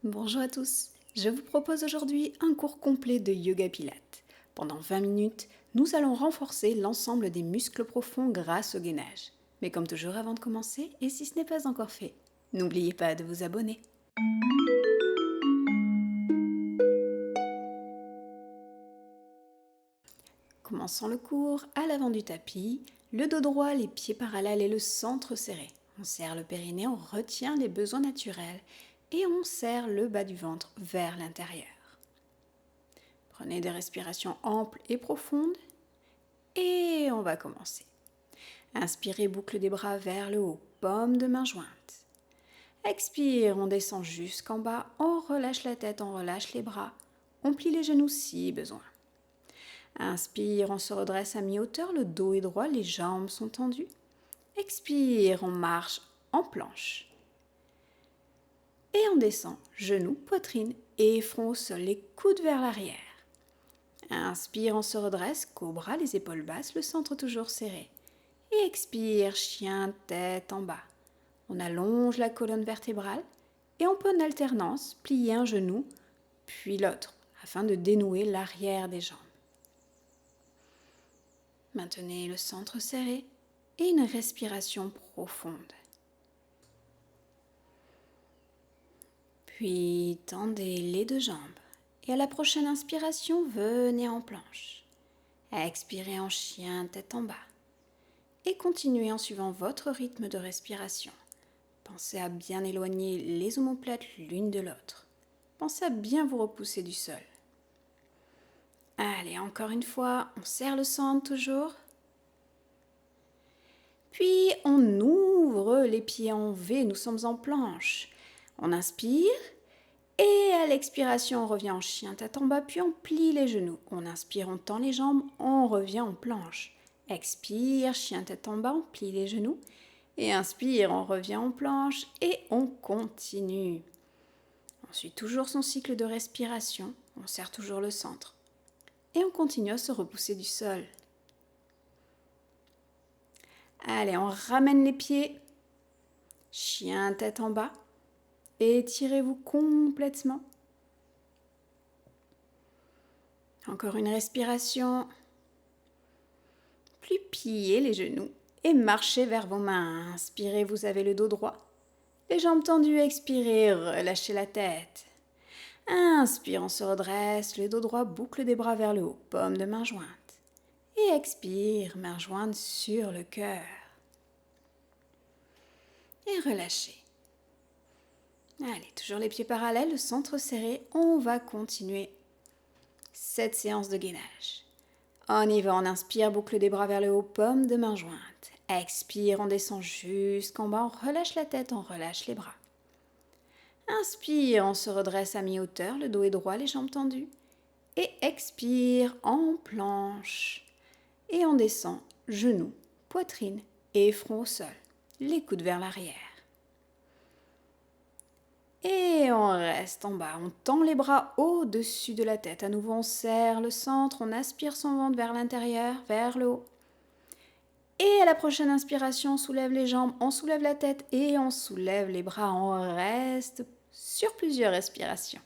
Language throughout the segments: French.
Bonjour à tous, je vous propose aujourd'hui un cours complet de yoga pilates. Pendant 20 minutes, nous allons renforcer l'ensemble des muscles profonds grâce au gainage. Mais comme toujours avant de commencer, et si ce n'est pas encore fait, n'oubliez pas de vous abonner. Commençons le cours à l'avant du tapis, le dos droit, les pieds parallèles et le centre serré. On serre le périnée, on retient les besoins naturels et on serre le bas du ventre vers l'intérieur. Prenez des respirations amples et profondes et on va commencer. Inspirez, boucle des bras vers le haut, paume de main jointe. Expire, on descend jusqu'en bas, on relâche la tête, on relâche les bras, on plie les genoux si besoin. Inspire, on se redresse à mi-hauteur, le dos est droit, les jambes sont tendues. Expire, on marche en planche. Et on descend, genoux, poitrine et front au sol, les coudes vers l'arrière. Inspire, on se redresse, cobra, les épaules basses, le centre toujours serré. Et expire, chien, tête en bas. On allonge la colonne vertébrale et on peut en alternance plier un genou, puis l'autre, afin de dénouer l'arrière des jambes. Maintenez le centre serré et une respiration profonde. Puis tendez les deux jambes et à la prochaine inspiration, venez en planche. Expirez en chien, tête en bas. Et continuez en suivant votre rythme de respiration. Pensez à bien éloigner les omoplates l'une de l'autre. Pensez à bien vous repousser du sol. Allez, encore une fois, on serre le centre toujours. Puis on ouvre les pieds en V, nous sommes en planche. On inspire et à l'expiration, on revient en chien tête en bas, puis on plie les genoux. On inspire, on tend les jambes, on revient en planche. Expire, chien tête en bas, on plie les genoux. Et inspire, on revient en planche et on continue. On suit toujours son cycle de respiration, on serre toujours le centre. Et on continue à se repousser du sol. Allez, on ramène les pieds. Chien tête en bas. Étirez-vous complètement. Encore une respiration. Puis pliez les genoux et marchez vers vos mains. Inspirez, vous avez le dos droit. Les jambes tendues, expirez, relâchez la tête. Inspire, on se redresse, le dos droit, boucle des bras vers le haut, paume de main jointe. Et expire, main jointe sur le cœur. Et relâchez. Allez, toujours les pieds parallèles, le centre serré. On va continuer cette séance de gainage. On y va, on inspire, boucle des bras vers le haut, paume de main jointe. Expire, on descend jusqu'en bas, on relâche la tête, on relâche les bras. Inspire, on se redresse à mi-hauteur, le dos est droit, les jambes tendues. Et expire en planche. Et on descend, genoux, poitrine et front au sol, les coudes vers l'arrière. Et on reste en bas, on tend les bras au-dessus de la tête. À nouveau, on serre le centre, on aspire son ventre vers l'intérieur, vers le haut. Et à la prochaine inspiration, on soulève les jambes, on soulève la tête et on soulève les bras. On reste sur plusieurs respirations.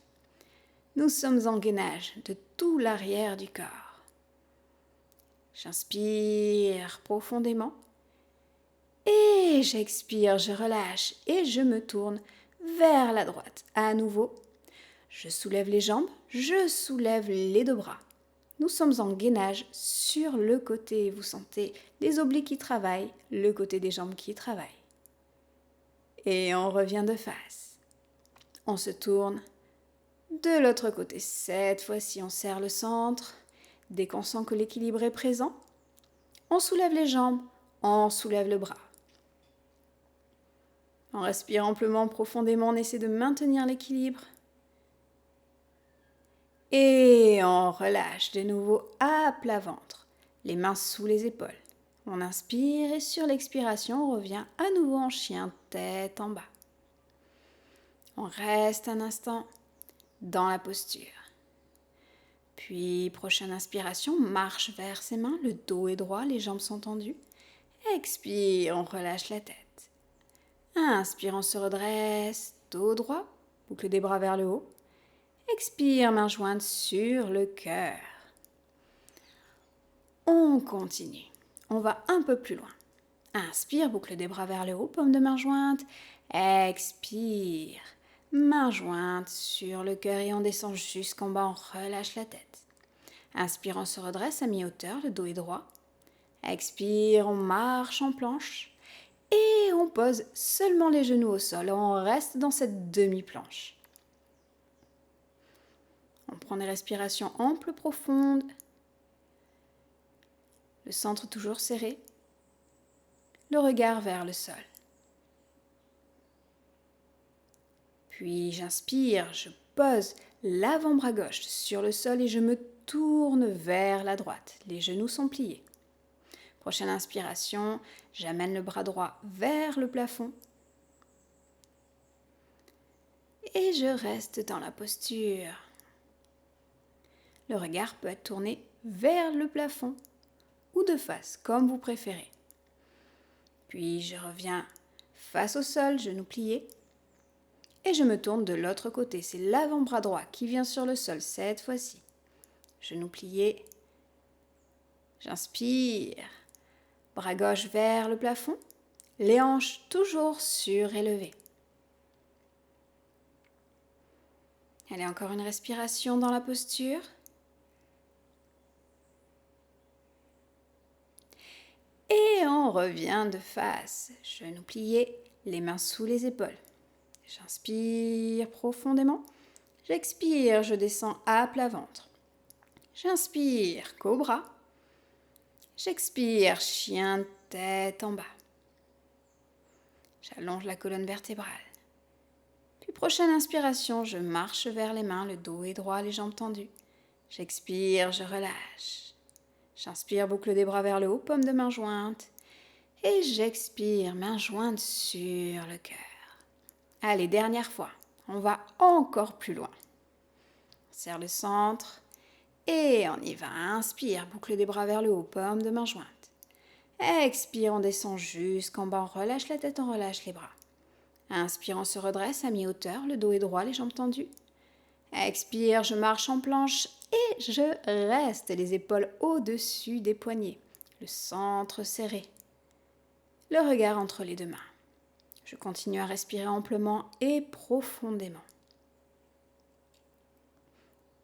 Nous sommes en gainage de tout l'arrière du corps. J'inspire profondément. Et j'expire, je relâche et je me tourne vers la droite. À nouveau, je soulève les jambes, je soulève les deux bras. Nous sommes en gainage sur le côté. Vous sentez les obliques qui travaillent, le côté des jambes qui travaillent. Et on revient de face. On se tourne de l'autre côté. Cette fois-ci, on serre le centre. Dès qu'on sent que l'équilibre est présent, on soulève les jambes, on soulève le bras. On respire amplement, profondément, on essaie de maintenir l'équilibre. Et on relâche de nouveau à plat ventre, les mains sous les épaules. On inspire et sur l'expiration, on revient à nouveau en chien, tête en bas. On reste un instant dans la posture. Puis, prochaine inspiration, marche vers ses mains, le dos est droit, les jambes sont tendues. Expire, on relâche la tête. Inspire, on se redresse, dos droit, boucle des bras vers le haut. Expire, main jointe sur le cœur. On continue. On va un peu plus loin. Inspire, boucle des bras vers le haut, paume de main jointe. Expire, main jointe sur le cœur et on descend jusqu'en bas, on relâche la tête. Inspire, on se redresse à mi-hauteur, le dos est droit. Expire, on marche en planche et on pose seulement les genoux au sol. On reste dans cette demi-planche. On prend des respirations amples, profondes. Le centre toujours serré. Le regard vers le sol. Puis j'inspire, je pose l'avant-bras gauche sur le sol et je me tourne vers la droite. Les genoux sont pliés. Prochaine inspiration, j'amène le bras droit vers le plafond. Et je reste dans la posture. Le regard peut être tourné vers le plafond ou de face, comme vous préférez. Puis je reviens face au sol, genoux pliés. Et je me tourne de l'autre côté. C'est l'avant-bras droit qui vient sur le sol cette fois-ci. Genoux pliés. J'inspire. Bras gauche vers le plafond. Les hanches toujours surélevées. Allez, encore une respiration dans la posture. Et on revient de face. Genoux pliés, les mains sous les épaules. J'inspire profondément. J'expire, je descends à plat ventre. J'inspire, cobra. J'expire, chien tête en bas. J'allonge la colonne vertébrale. Puis prochaine inspiration, je marche vers les mains, le dos est droit, les jambes tendues. J'expire, je relâche. J'inspire, boucle des bras vers le haut, paume de main jointe. Et j'expire, main jointe sur le cœur. Allez, dernière fois. On va encore plus loin. On serre le centre et on y va. Inspire, boucle des bras vers le haut, paume de main jointe. Expire, on descend jusqu'en bas, on relâche la tête, on relâche les bras. Inspire, on se redresse à mi-hauteur, le dos est droit, les jambes tendues. Expire, je marche en planche et je reste les épaules au-dessus des poignets, le centre serré, le regard entre les deux mains. Je continue à respirer amplement et profondément.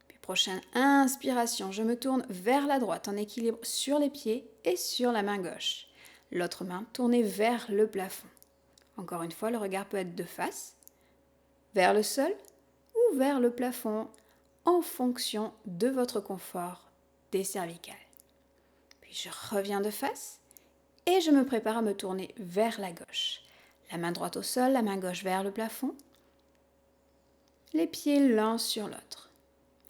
Puis prochaine inspiration, je me tourne vers la droite en équilibre sur les pieds et sur la main gauche. L'autre main tournée vers le plafond. Encore une fois, le regard peut être de face, vers le sol ou vers le plafond en fonction de votre confort des cervicales. Puis je reviens de face et je me prépare à me tourner vers la gauche. La main droite au sol, la main gauche vers le plafond. Les pieds l'un sur l'autre.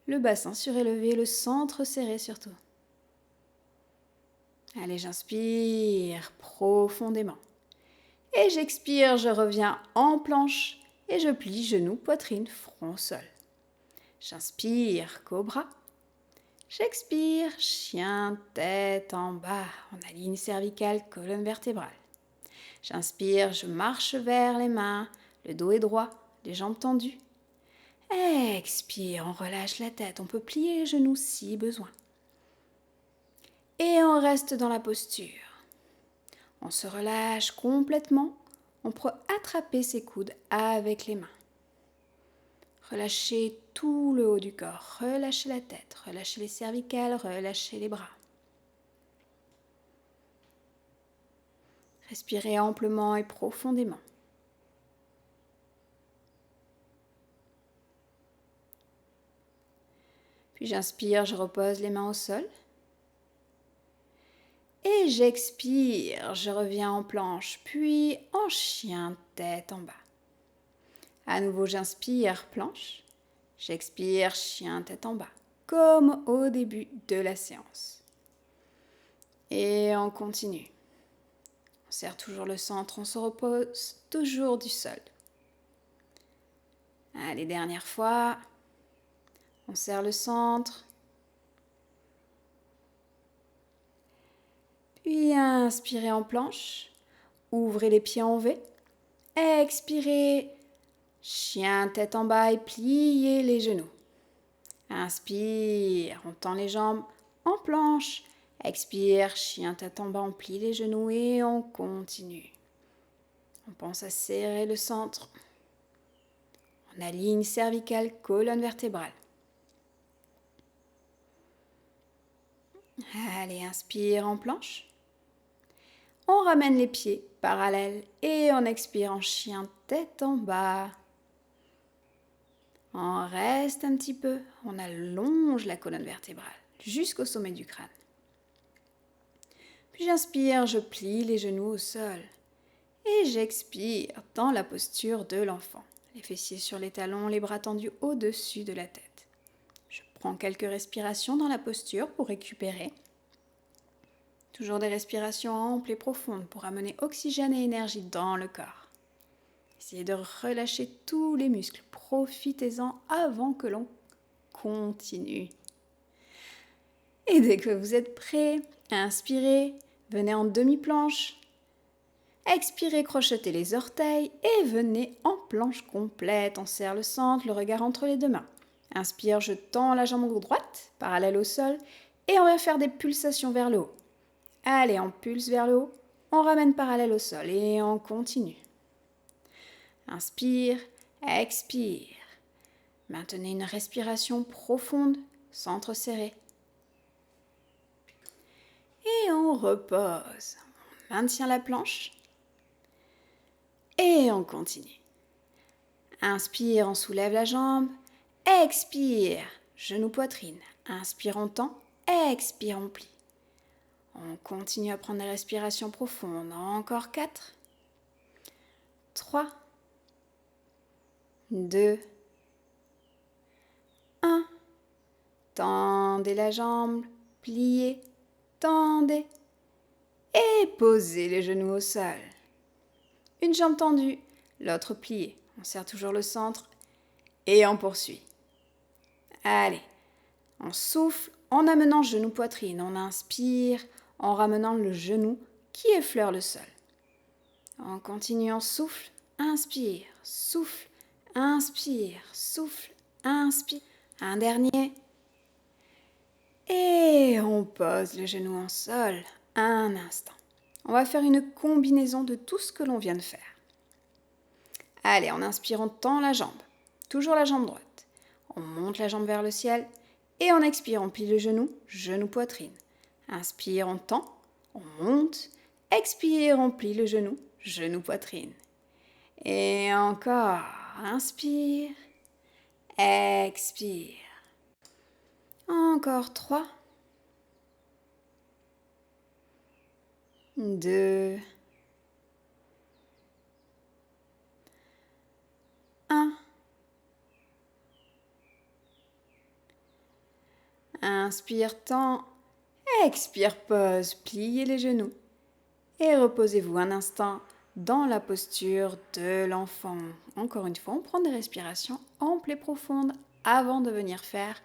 Le bassin surélevé, le centre serré surtout. Allez, j'inspire profondément. Et j'expire, je reviens en planche et je plie genoux, poitrine, front, sol. J'inspire, cobra. J'expire, chien, tête en bas. On aligne cervicale, colonne vertébrale. J'inspire, je marche vers les mains, le dos est droit, les jambes tendues. Expire, on relâche la tête, on peut plier les genoux si besoin. Et on reste dans la posture. On se relâche complètement, on peut attraper ses coudes avec les mains. Relâchez tout le haut du corps, relâchez la tête, relâchez les cervicales, relâchez les bras. Respirez amplement et profondément. Puis j'inspire, je repose les mains au sol. Et j'expire, je reviens en planche, puis en chien, tête en bas. À nouveau, j'inspire, planche. J'expire, chien, tête en bas, comme au début de la séance. Et on continue. On serre toujours le centre, on se repose toujours du sol. Allez, dernière fois. On serre le centre. Puis inspirez en planche. Ouvrez les pieds en V. Expirez. Chien tête en bas et pliez les genoux. Inspire, on tend les jambes en planche. Expire, chien tête en bas, on plie les genoux et on continue. On pense à serrer le centre. On aligne cervicale, colonne vertébrale. Allez, inspire en planche. On ramène les pieds parallèles et on expire en chien tête en bas. On reste un petit peu, on allonge la colonne vertébrale jusqu'au sommet du crâne. Puis j'inspire, je plie les genoux au sol. Et j'expire dans la posture de l'enfant. Les fessiers sur les talons, les bras tendus au-dessus de la tête. Je prends quelques respirations dans la posture pour récupérer. Toujours des respirations amples et profondes pour amener oxygène et énergie dans le corps. Essayez de relâcher tous les muscles. Profitez-en avant que l'on continue. Et dès que vous êtes prêts, inspirez, venez en demi-planche. Expirez, crochetez les orteils et venez en planche complète. On serre le centre, le regard entre les deux mains. Inspire, je tends la jambe droite, parallèle au sol, et on va faire des pulsations vers le haut. Allez, on pulse vers le haut, on ramène parallèle au sol et on continue. Inspire, expire. Maintenez une respiration profonde, centre serré. Et on repose. On maintient la planche. Et on continue. Inspire, on soulève la jambe. Expire, genou poitrine. Inspire, on tend. Expire, on plie. On continue à prendre des respirations profondes. Encore 4, 3, 2, 1. Tendez la jambe, pliez, tendez et posez les genoux au sol. Une jambe tendue, l'autre pliée. On serre toujours le centre et on poursuit. Allez, on souffle en amenant genou poitrine. On inspire en ramenant le genou qui effleure le sol. On continue, on souffle, inspire, souffle, inspire, souffle, inspire. Un dernier. Et on pose le genou en sol un instant. On va faire une combinaison de tout ce que l'on vient de faire. Allez, en inspirant, on tend la jambe. Toujours la jambe droite. On monte la jambe vers le ciel. Et en expirant, on plie le genou, genou poitrine. Inspire, on tend, on monte. Expire, on plie le genou, genou poitrine. Et encore, inspire, expire. Encore 3, 2, 1. Inspire, tend, expire, pose, pliez les genoux et reposez-vous un instant dans la posture de l'enfant. Encore une fois, on prend des respirations amples et profondes avant de venir faire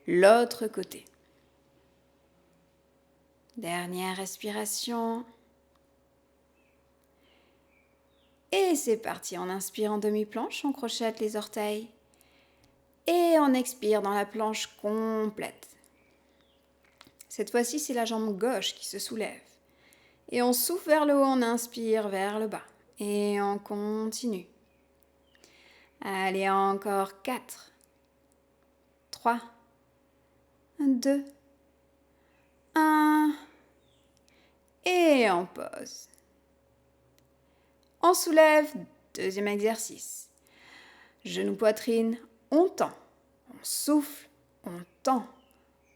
l'autre côté. Dernière respiration. Et c'est parti, on inspire en demi-planche, on crochette les orteils. Et on expire dans la planche complète. Cette fois-ci, c'est la jambe gauche qui se soulève. Et on souffle vers le haut, on inspire vers le bas. Et on continue. Allez, encore 4, 3, 2, 1. Et on pose. On soulève, deuxième exercice. Genou poitrine, on tend. On souffle, on tend.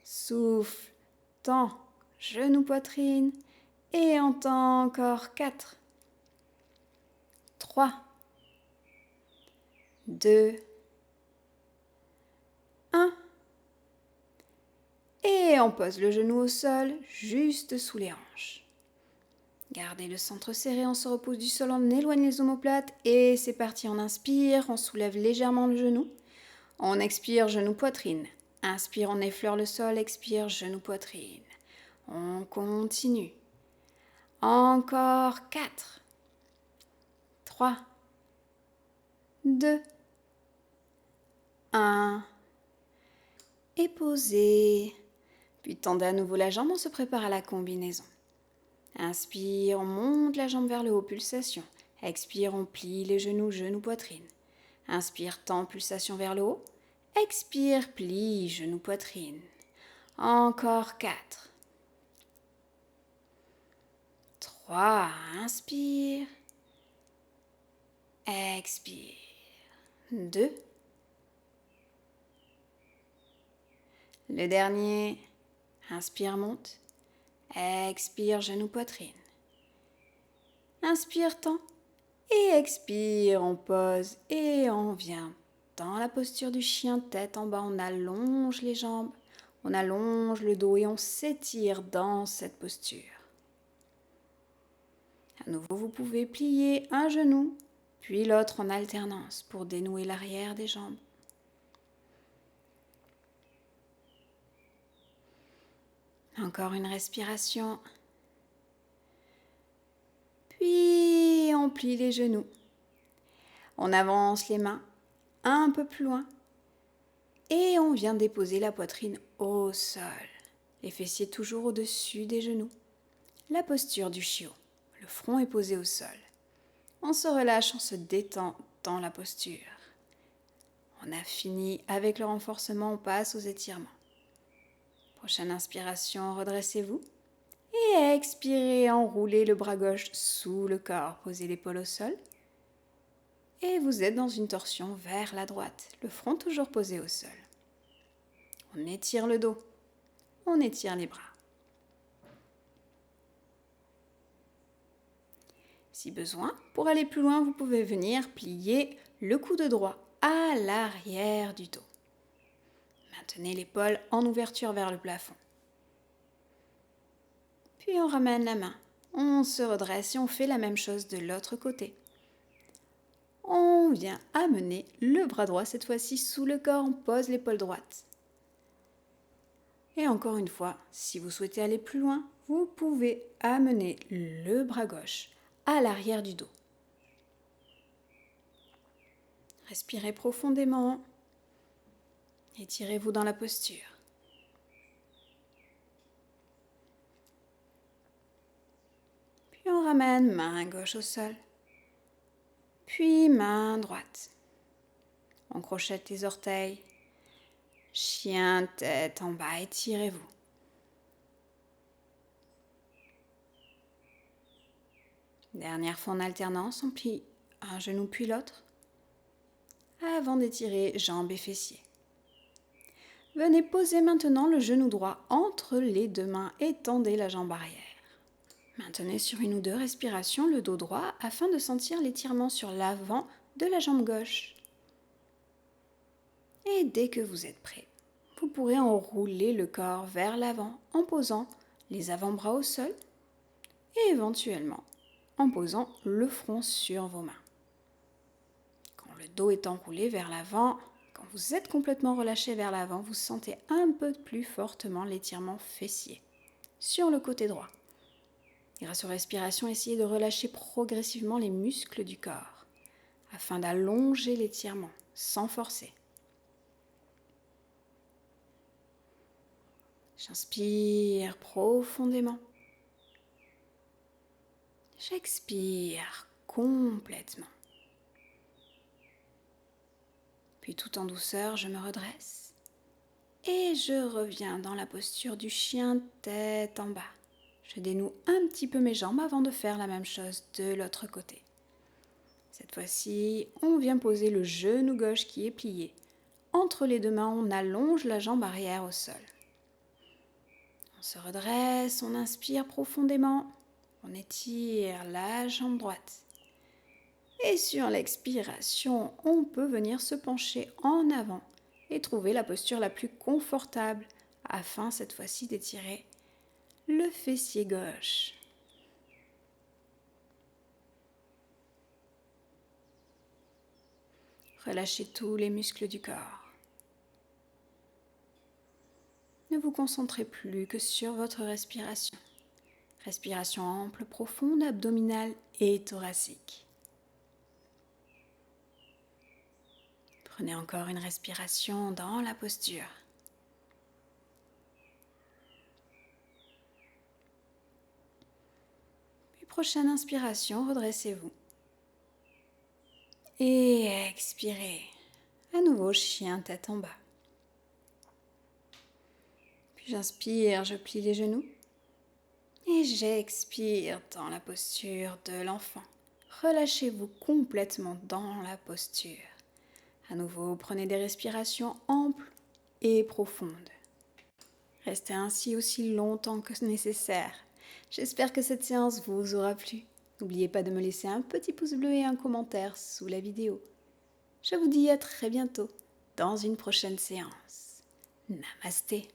Souffle, tend. Genou poitrine. Et on tend encore 4, 3, 2, 1. Et on pose le genou au sol, juste sous les hanches. Gardez le centre serré, on se repose du sol, on éloigne les omoplates. Et c'est parti, on inspire, on soulève légèrement le genou. On expire, genou poitrine. Inspire, on effleure le sol, expire, genou poitrine. On continue. Encore 4, 3, 2, 1. Et posez. Puis tendez à nouveau la jambe, on se prépare à la combinaison. Inspire, on monte la jambe vers le haut, pulsation. Expire, on plie les genoux, poitrine. Inspire, tend, pulsation vers le haut. Expire, plie, genoux, poitrine. Encore 4. 3, inspire. Expire. 2. Le dernier. Inspire, monte. Expire, genoux, poitrine. Inspire, tend. Et expire, on pose et on vient dans la posture du chien, tête en bas. On allonge les jambes, on allonge le dos et on s'étire dans cette posture. À nouveau, vous pouvez plier un genou, puis l'autre en alternance pour dénouer l'arrière des jambes. Encore une respiration. Puis on plie les genoux. On avance les mains un peu plus loin et on vient déposer la poitrine au sol. Les fessiers toujours au-dessus des genoux. La posture du chiot. Le front est posé au sol. On se relâche, on se détend dans la posture. On a fini avec le renforcement, on passe aux étirements. Prochaine inspiration, redressez-vous. Et expirez, enroulez le bras gauche sous le corps, posez l'épaule au sol. Et vous êtes dans une torsion vers la droite, le front toujours posé au sol. On étire le dos, on étire les bras. Si besoin, pour aller plus loin, vous pouvez venir plier le coude droit à l'arrière du dos. Maintenez l'épaule en ouverture vers le plafond. Puis on ramène la main, on se redresse et on fait la même chose de l'autre côté. On vient amener le bras droit, cette fois-ci sous le corps, on pose l'épaule droite. Et encore une fois, si vous souhaitez aller plus loin, vous pouvez amener le bras gauche à l'arrière du dos. Respirez profondément. Étirez-vous dans la posture. Puis on ramène main gauche au sol. Puis main droite. On crochette les orteils. Chien, tête en bas, étirez-vous. Dernière fois en alternance, on plie un genou puis l'autre, avant d'étirer jambes et fessiers. Venez poser maintenant le genou droit entre les deux mains et tendez la jambe arrière. Maintenez sur une ou deux respirations le dos droit afin de sentir l'étirement sur l'avant de la jambe gauche. Et dès que vous êtes prêt, vous pourrez enrouler le corps vers l'avant en posant les avant-bras au sol et éventuellement en posant le front sur vos mains. Quand le dos est enroulé vers l'avant, quand vous êtes complètement relâché vers l'avant, vous sentez un peu plus fortement l'étirement fessier sur le côté droit. Grâce aux respirations, essayez de relâcher progressivement les muscles du corps afin d'allonger l'étirement sans forcer. J'inspire profondément. J'expire complètement. Puis tout en douceur, je me redresse et je reviens dans la posture du chien tête en bas. Je dénoue un petit peu mes jambes avant de faire la même chose de l'autre côté. Cette fois-ci, on vient poser le genou gauche qui est plié. Entre les deux mains, on allonge la jambe arrière au sol. On se redresse, on inspire profondément. On étire la jambe droite. Et sur l'expiration, on peut venir se pencher en avant et trouver la posture la plus confortable afin cette fois-ci d'étirer le fessier gauche. Relâchez tous les muscles du corps. Ne vous concentrez plus que sur votre respiration. Respiration ample, profonde, abdominale et thoracique. Prenez encore une respiration dans la posture. Puis prochaine inspiration, redressez-vous. Et expirez. À nouveau, chien tête en bas. Puis j'inspire, je plie les genoux. Et j'expire dans la posture de l'enfant. Relâchez-vous complètement dans la posture. À nouveau, prenez des respirations amples et profondes. Restez ainsi aussi longtemps que nécessaire. J'espère que cette séance vous aura plu. N'oubliez pas de me laisser un petit pouce bleu et un commentaire sous la vidéo. Je vous dis à très bientôt dans une prochaine séance. Namasté.